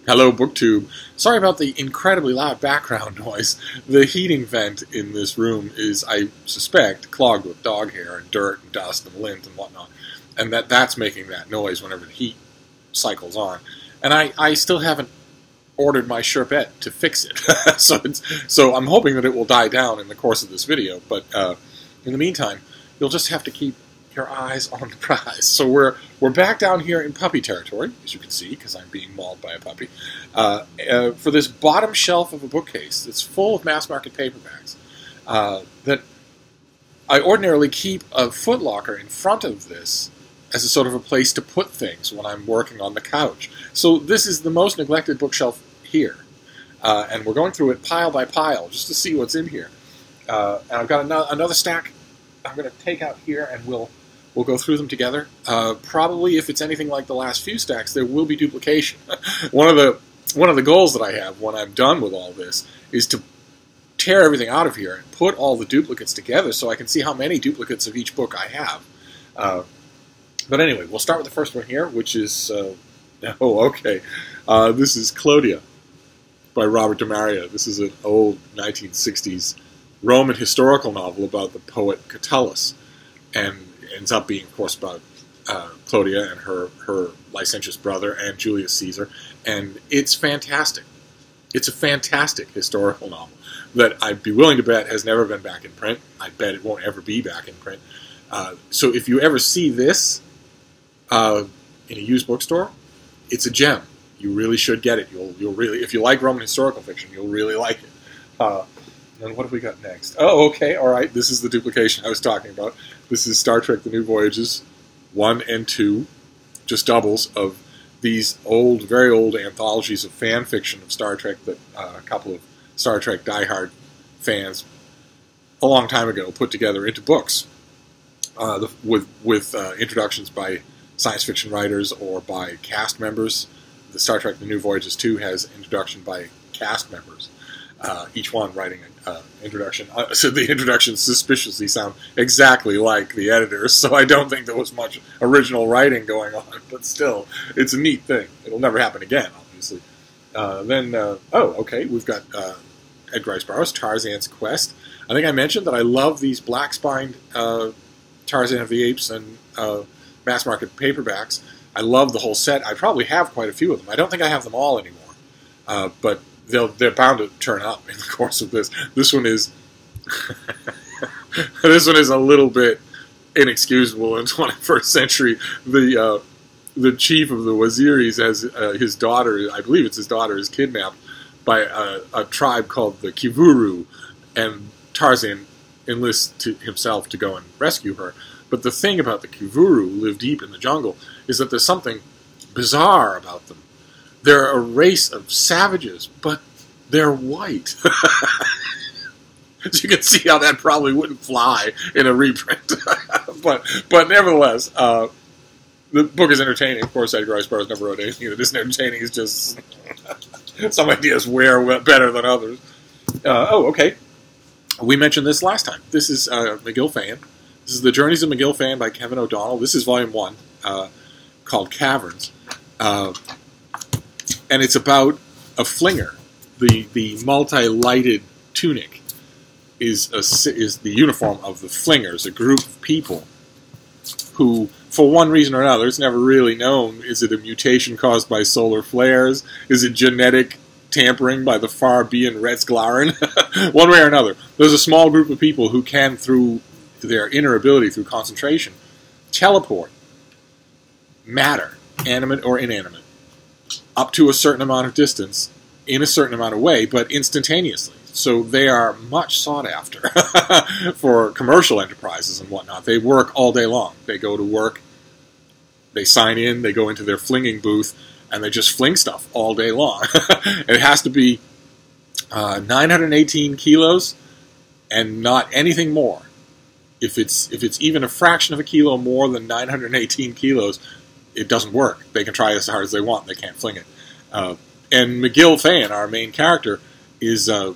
Hello, BookTube. Sorry about the incredibly loud background noise. The heating vent in this room is, I suspect, clogged with dog hair and dirt and dust and lint and whatnot. And that's making that noise whenever the heat cycles on. And I still haven't ordered my sherbet to fix it. so I'm hoping that it will die down in the course of this video. But in the meantime, you'll just have to keep your eyes on the prize. So we're back down here in puppy territory, as you can see, because I'm being mauled by a puppy, for this bottom shelf of a bookcase that's full of mass-market paperbacks that I ordinarily keep a footlocker in front of this as a sort of a place to put things when I'm working on the couch. So this is the most neglected bookshelf here, and we're going through it pile by pile just to see what's in here. And I've got another stack I'm going to take out here, and we'll go through them together. Probably, if it's anything like the last few stacks, there will be duplication. One of the goals that I have when I'm done with all this is to tear everything out of here and put all the duplicates together so I can see how many duplicates of each book I have. But anyway, we'll start with the first one here, which is this is Claudia by Robert de Maria. This is an old 1960s Roman historical novel about the poet Catullus, and ends up being, of course, about Claudia and her licentious brother and Julius Caesar, and it's fantastic. It's a fantastic historical novel that I'd be willing to bet has never been back in print. I bet it won't ever be back in print. So if you ever see this in a used bookstore, it's a gem. You really should get it. You'll really, if you like Roman historical fiction, you'll really like it. And what have we got next? Oh, okay, all right. This is the duplication I was talking about. This is Star Trek: The New Voyages 1 and 2, just doubles of these old, very old anthologies of fan fiction of Star Trek that a couple of Star Trek diehard fans a long time ago put together into books with introductions by science fiction writers or by cast members. The Star Trek: The New Voyages 2 has introduction by cast members. Each one writing an introduction. So the introductions suspiciously sound exactly like the editors, so I don't think there was much original writing going on, but still, it's a neat thing. It'll never happen again, obviously. We've got Edgar Rice Burroughs' Tarzan's Quest. I think I mentioned that I love these black-spined Tarzan of the Apes and mass-market paperbacks. I love the whole set. I probably have quite a few of them. I don't think I have them all anymore, but they're bound to turn up in the course of this. This one is this one is a little bit inexcusable in 21st century. The chief of the Waziris has his daughter, I believe it's his daughter, is kidnapped by a tribe called the Kivuru, and Tarzan enlists himself to go and rescue her. But the thing about the Kivuru, who live deep in the jungle, is that there's something bizarre about them. They're a race of savages, but they're white. As you can see how that probably wouldn't fly in a reprint. but nevertheless, the book is entertaining. Of course, Edgar Rice Burroughs never wrote anything that isn't entertaining. It's just some ideas wear better than others. We mentioned this last time. This is McGill Fan. This is The Journeys of McGill Fan by Kevin O'Donnell. This is Volume 1, called Caverns. And it's about a flinger. The multi-lighted tunic is the uniform of the flingers, a group of people who, for one reason or another, it's never really known. Is it a mutation caused by solar flares? Is it genetic tampering by the Far-Bian Redsglaren? One way or another, there's a small group of people who can, through their inner ability, through concentration, teleport matter, animate or inanimate, up to a certain amount of distance, in a certain amount of way, but instantaneously. So they are much sought after for commercial enterprises and whatnot. They work all day long. They go to work, they sign in, they go into their flinging booth, and they just fling stuff all day long. It has to be 918 kilos and not anything more. If it's even a fraction of a kilo more than 918 kilos, it doesn't work. They can try as hard as they want. They can't fling it. And McGill Fan, our main character, is a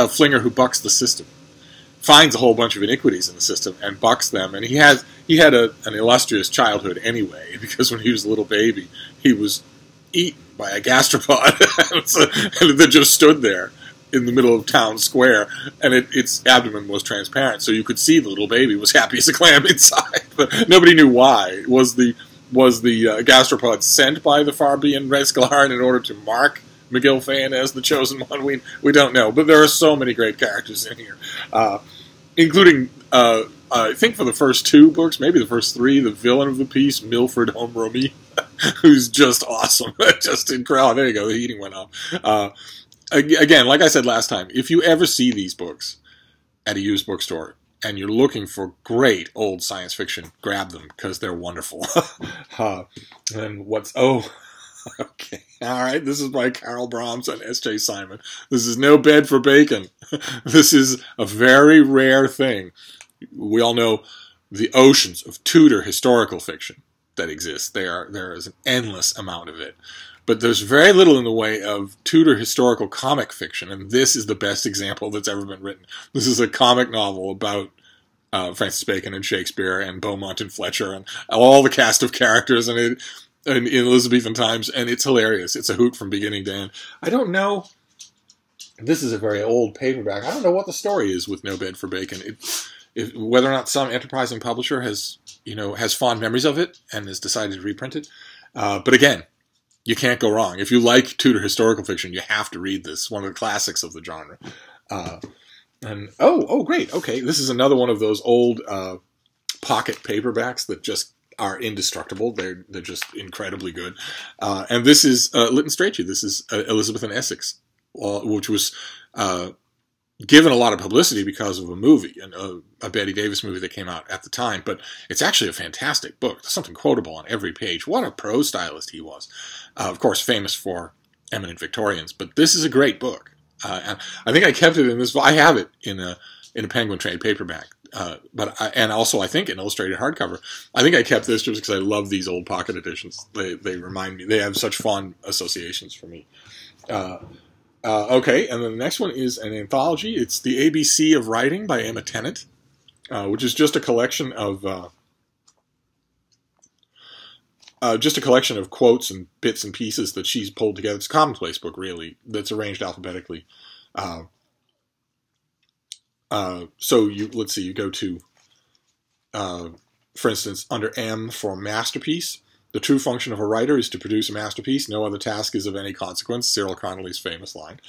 flinger who bucks the system. Finds a whole bunch of iniquities in the system and bucks them. And he had an illustrious childhood anyway, because when he was a little baby, he was eaten by a gastropod. And it just stood there in the middle of town square, and its abdomen was transparent, so you could see the little baby was happy as a clam inside. But nobody knew why. Was the gastropod sent by the Farbian Rescalaran in order to mark McGilfan as the chosen one? We don't know. But there are so many great characters in here, including, I think for the first 2 books, maybe the first 3, the villain of the piece, Milford Homeromy, who's just awesome. Just incredible. There you go, the heating went up. Again, like I said last time, if you ever see these books at a used bookstore and you're looking for great old science fiction, grab them because they're wonderful. And okay, all right, this is by Carol Brahms and S.J. Simon. This is no bed for bacon. This is a very rare thing. We all know the oceans of Tudor historical fiction that exist. There is an endless amount of it. But there's very little in the way of Tudor historical comic fiction, and this is the best example that's ever been written. This is a comic novel about Francis Bacon and Shakespeare and Beaumont and Fletcher and all the cast of characters in Elizabethan times, and it's hilarious. It's a hoot from beginning to end. I don't know. This is a very old paperback. I don't know what the story is with No Bed for Bacon. Whether or not some enterprising publisher has fond memories of it and has decided to reprint it. But again, you can't go wrong. If you like Tudor historical fiction, you have to read this. One of the classics of the genre. Great. Okay, this is another one of those old pocket paperbacks that just are indestructible. They're just incredibly good. And this is Lytton Strachey. This is Elizabeth in Essex, which was given a lot of publicity because of a movie, a Bette Davis movie that came out at the time. But it's actually a fantastic book. There's something quotable on every page. What a prose stylist he was. Of course, famous for Eminent Victorians. But this is a great book. And I think I kept it in this. I have it in a Penguin trade paperback. And also I think an illustrated hardcover. I think I kept this just because I love these old pocket editions. They remind me. They have such fond associations for me. Okay, and then the next one is an anthology. It's The ABC of Writing by Emma Tennant, which is just a collection of quotes and bits and pieces that she's pulled together. It's a commonplace book, really, that's arranged alphabetically. Let's see, you go to, for instance, under M for masterpiece. The true function of a writer is to produce a masterpiece. No other task is of any consequence. Cyril Connolly's famous line.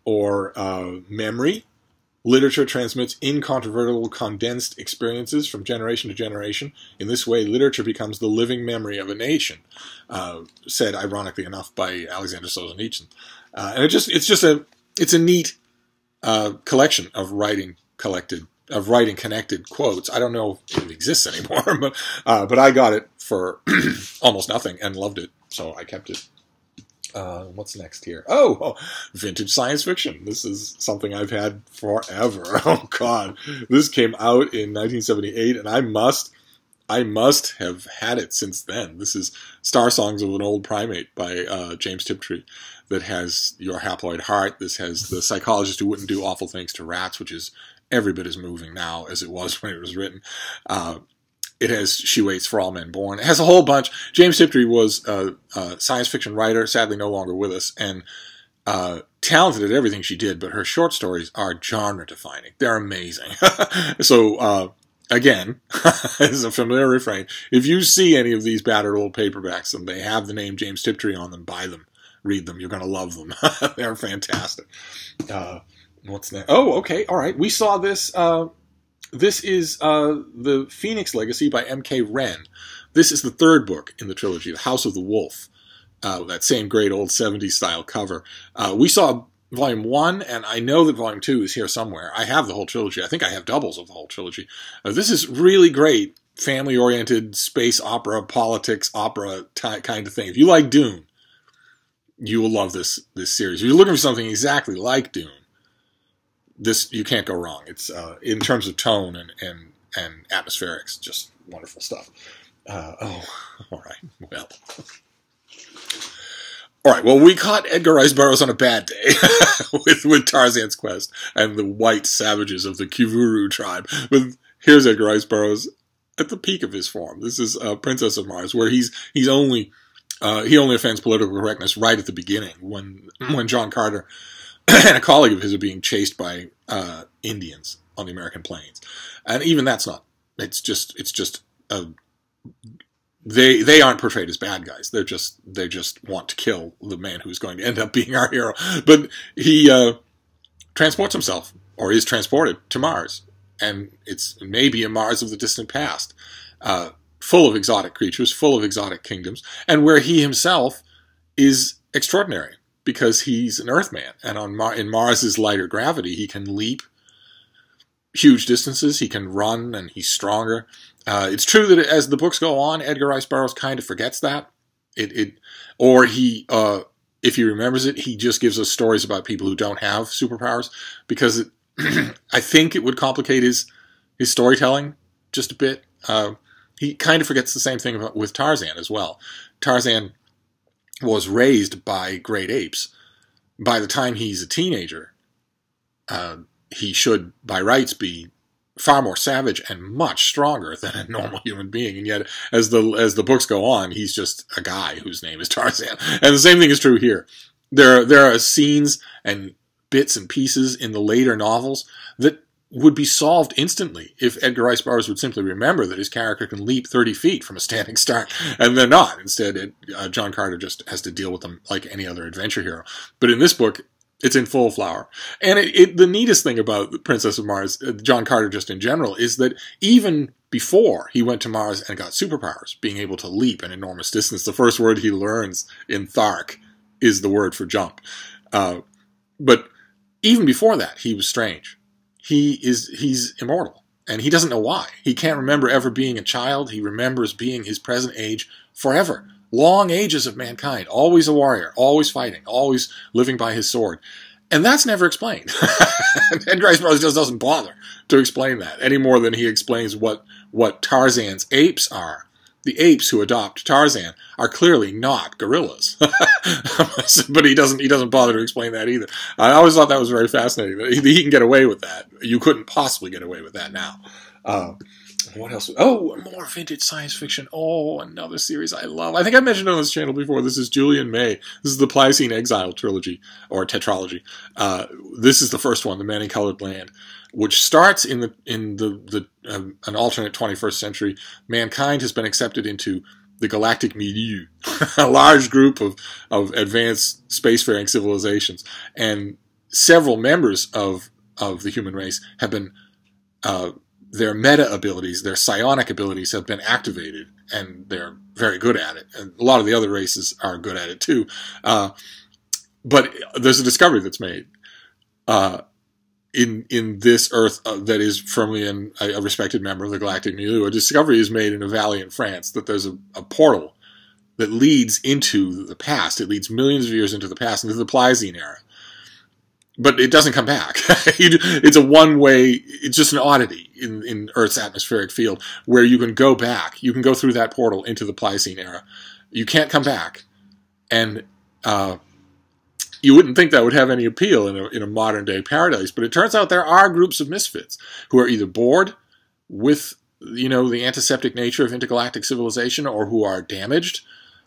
Or memory. Literature transmits incontrovertible, condensed experiences from generation to generation. In this way, literature becomes the living memory of a nation. Said, ironically enough, by Alexander Solzhenitsyn. And it's a neat collection of writing connected quotes. I don't know if it exists anymore, but I got it for almost nothing and loved it, so I kept it. What's next here? Vintage science fiction. This is something I've had forever. Oh God, this came out in 1978, and I must have had it since then. This is Star Songs of an Old Primate by James Tiptree, that has Your Haploid Heart. This has The Psychologist Who Wouldn't Do Awful Things to Rats, which is every bit as moving now as it was when it was written. It has She Waits for All Men Born. It has a whole bunch. James Tiptree was a science fiction writer, sadly no longer with us, and talented at everything she did, but her short stories are genre-defining. They're amazing. So, again, as a familiar refrain, if you see any of these battered old paperbacks and they have the name James Tiptree on them, buy them. Read them. You're going to love them. They're fantastic. What's next? Okay. All right. We saw this. This is The Phoenix Legacy by M.K. Wren. This is the third book in the trilogy, The House of the Wolf. That same great old 70s style cover. We saw Volume 1, and I know that Volume 2 is here somewhere. I have the whole trilogy. I think I have doubles of the whole trilogy. This is really great, family-oriented space opera, politics opera kind of thing. If you like Dune, you will love this series. If you're looking for something exactly like Dune, this, you can't go wrong. It's in terms of tone and atmospherics, just wonderful stuff. All right. Well, we caught Edgar Rice Burroughs on a bad day with Tarzan's Quest and the white savages of the Kivuru tribe. But here's Edgar Rice Burroughs at the peak of his form. This is Princess of Mars, where he's only He only offends political correctness right at the beginning when John Carter and a colleague of his are being chased by Indians on the American plains, and even that's not. It's just they aren't portrayed as bad guys. They just want to kill the man who's going to end up being our hero. But he transports himself, or is transported, to Mars, and it's maybe a Mars of the distant past, full of exotic creatures, full of exotic kingdoms, and where he himself is extraordinary because he's an Earthman, and in Mars's lighter gravity, he can leap huge distances, he can run, and he's stronger. It's true that as the books go on, Edgar Rice Burroughs kind of forgets that. Or he, if he remembers it, he just gives us stories about people who don't have superpowers, because I think it would complicate his storytelling just a bit. He kind of forgets the same thing with Tarzan as well. Tarzan was raised by great apes. By the time he's a teenager, he should, by rights, be far more savage and much stronger than a normal human being. And yet, as the books go on, he's just a guy whose name is Tarzan. And the same thing is true here. There are scenes and bits and pieces in the later novels that would be solved instantly if Edgar Rice Burroughs would simply remember that his character can leap 30 feet from a standing start, and they're not. Instead, John Carter just has to deal with them like any other adventure hero. But in this book, it's in full flower. And the neatest thing about the Princess of Mars, John Carter just in general, is that even before he went to Mars and got superpowers, being able to leap an enormous distance, the first word he learns in Thark is the word for jump. But even before that, he was strange. He's immortal, and he doesn't know why. He can't remember ever being a child. He remembers being his present age forever. Long ages of mankind, always a warrior, always fighting, always living by his sword. And that's never explained. Edgar Rice Burroughs just doesn't bother to explain that, any more than he explains what Tarzan's apes are. The apes who adopt Tarzan are clearly not gorillas. But he doesn't bother to explain that either. I always thought that was very fascinating. He can get away with that. You couldn't possibly get away with that now. What else? Oh, more vintage science fiction. Oh, another series I love. I think I mentioned it on this channel before. This is Julian May. This is the Pliocene Exile trilogy, or tetralogy. This is the first one, The Many-Colored Land, which starts in an alternate 21st century. Mankind has been accepted into the galactic milieu, a large group of advanced spacefaring civilizations, and several members of the human race have been their meta abilities, their psionic abilities have been activated, and they're very good at it. And a lot of the other races are good at it too. But there's a discovery that's made in this Earth that is firmly a respected member of the galactic milieu. A discovery is made in a valley in France that there's a portal that leads into the past. It leads millions of years into the past, into the Pliocene era. But it doesn't come back. It's a one-way, it's just an oddity in Earth's atmospheric field where you can go back. You can go through that portal into the Pliocene era. You can't come back. And you wouldn't think that would have any appeal in a modern-day paradise, but it turns out there are groups of misfits who are either bored with, the antiseptic nature of intergalactic civilization, or who are damaged,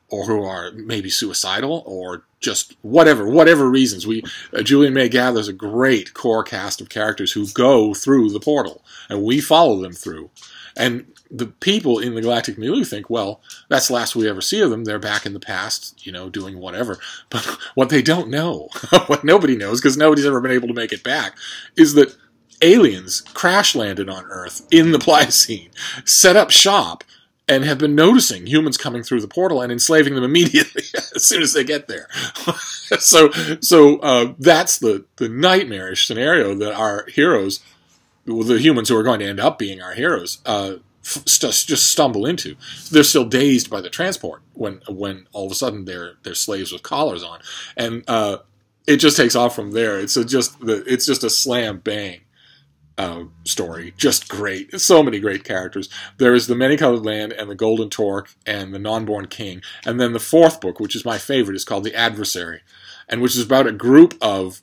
or who are maybe suicidal, or just whatever reasons. Julian May gathers a great core cast of characters who go through the portal, and we follow them through. And the people in the galactic milieu think, well, that's the last we ever see of them. They're back in the past, doing whatever. But what they don't know, what nobody knows, because nobody's ever been able to make it back, is that aliens crash landed on Earth in the Pliocene, set up shop, and have been noticing humans coming through the portal and enslaving them immediately as soon as they get there. So that's the nightmarish scenario that our heroes, the humans who are going to end up being our heroes, just stumble into. They're still dazed by the transport when all of a sudden they're slaves with collars on, and it just takes off from there. It's just a slam bang story. Just great. So many great characters. There is the Many-Colored Land and the Golden Torque and the Non-Born King. And then the fourth book, which is my favorite, is called The Adversary, and which is about a group of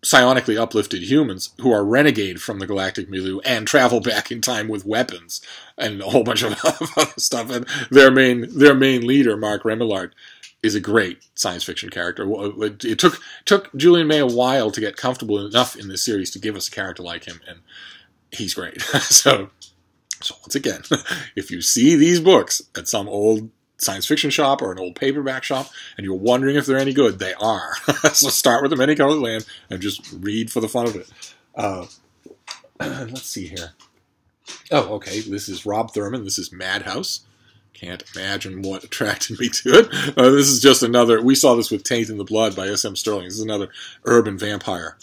psionically uplifted humans who are renegade from the galactic milieu and travel back in time with weapons and a whole bunch of other stuff. And their main leader, Mark Remillard, is a great science fiction character. It took Julian May a while to get comfortable enough in this series to give us a character like him, and he's great. So once again, if you see these books at some old science fiction shop or an old paperback shop, and you're wondering if they're any good, they are. So start with The Many Colored Land and just read for the fun of it. Let's see here. Oh, okay. This is Rob Thurman. This is Madhouse. Can't imagine what attracted me to it. This is just another. We saw this with Taint in the Blood by S.M. Stirling. This is another urban vampire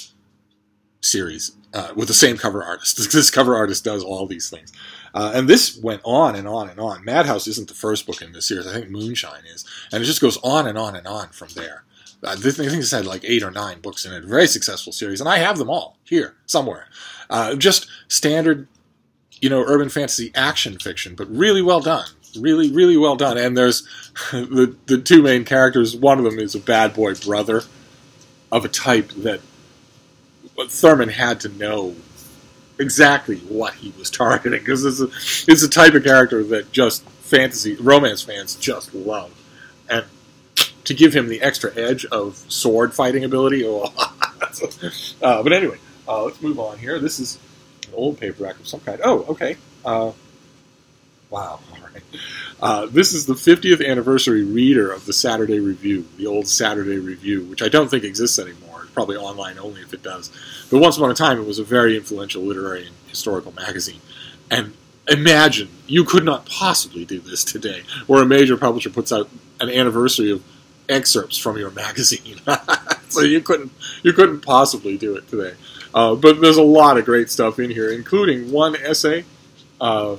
series with the same cover artist. This cover artist does all these things. And this went on and on and on. Madhouse isn't the first book in this series. I think Moonshine is. And it just goes on and on and on from there. I think it's had like 8 or 9 books in it. Very successful series. And I have them all here, somewhere. Just standard, urban fantasy action fiction, but really well done. Really, really well done. And there's the two main characters. One of them is a bad boy brother of a type that Thurman had to know exactly what he was targeting, because it's a type of character that just romance fans just love. And to give him the extra edge of sword fighting ability, but anyway, let's move on here. This is an old paperback of some kind. Oh, okay. Wow. All right. This is the 50th anniversary reader of the Saturday Review, the old Saturday Review, which I don't think exists anymore. It's probably online only if it does. But once upon a time, it was a very influential literary and historical magazine. And imagine, you could not possibly do this today, where a major publisher puts out an anniversary of excerpts from your magazine. So you couldn't possibly do it today. But there's a lot of great stuff in here, including one essay. I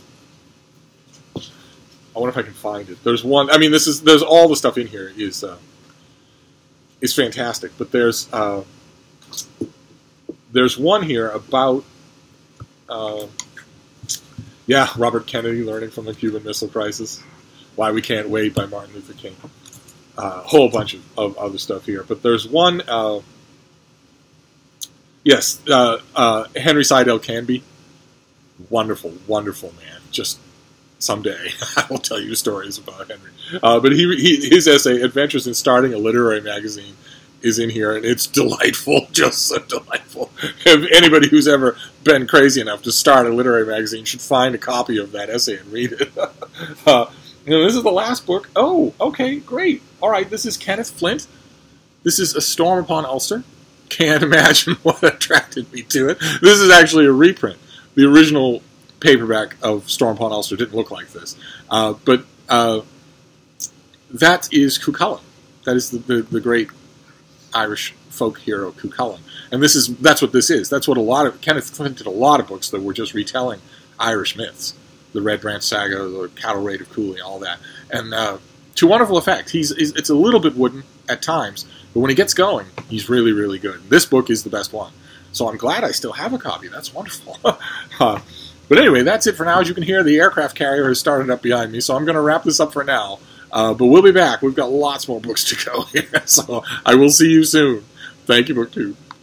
wonder if I can find it. There's one. I mean, there's all the stuff in here is fantastic. But there's one here about Robert Kennedy learning from the Cuban Missile Crisis. Why We Can't Wait by Martin Luther King. A whole bunch of other stuff here. But there's one. Henry Seidel Canby. Wonderful, wonderful man. Just someday I will tell you stories about Henry. But his essay, Adventures in Starting a Literary Magazine, is in here, and it's delightful, just so delightful. If anybody who's ever been crazy enough to start a literary magazine should find a copy of that essay and read it. This is the last book. Oh, okay, great. All right, this is Kenneth Flint. This is A Storm Upon Ulster. Can't imagine what attracted me to it. This is actually a reprint. The original paperback of Storm Upon Ulster didn't look like this. But that is Cuchulainn. That is the great Irish folk hero Cuchulainn. And that's what this is. That's what Kenneth Flint did a lot of books that were just retelling Irish myths. The Red Branch Saga, the Cattle Raid of Cooley, all that. And to wonderful effect. It's a little bit wooden at times, but when he gets going, he's really, really good. This book is the best one. So I'm glad I still have a copy. That's wonderful. But anyway, that's it for now. As you can hear, the aircraft carrier has started up behind me, so I'm going to wrap this up for now. But we'll be back. We've got lots more books to go here, so I will see you soon. Thank you, BookTube.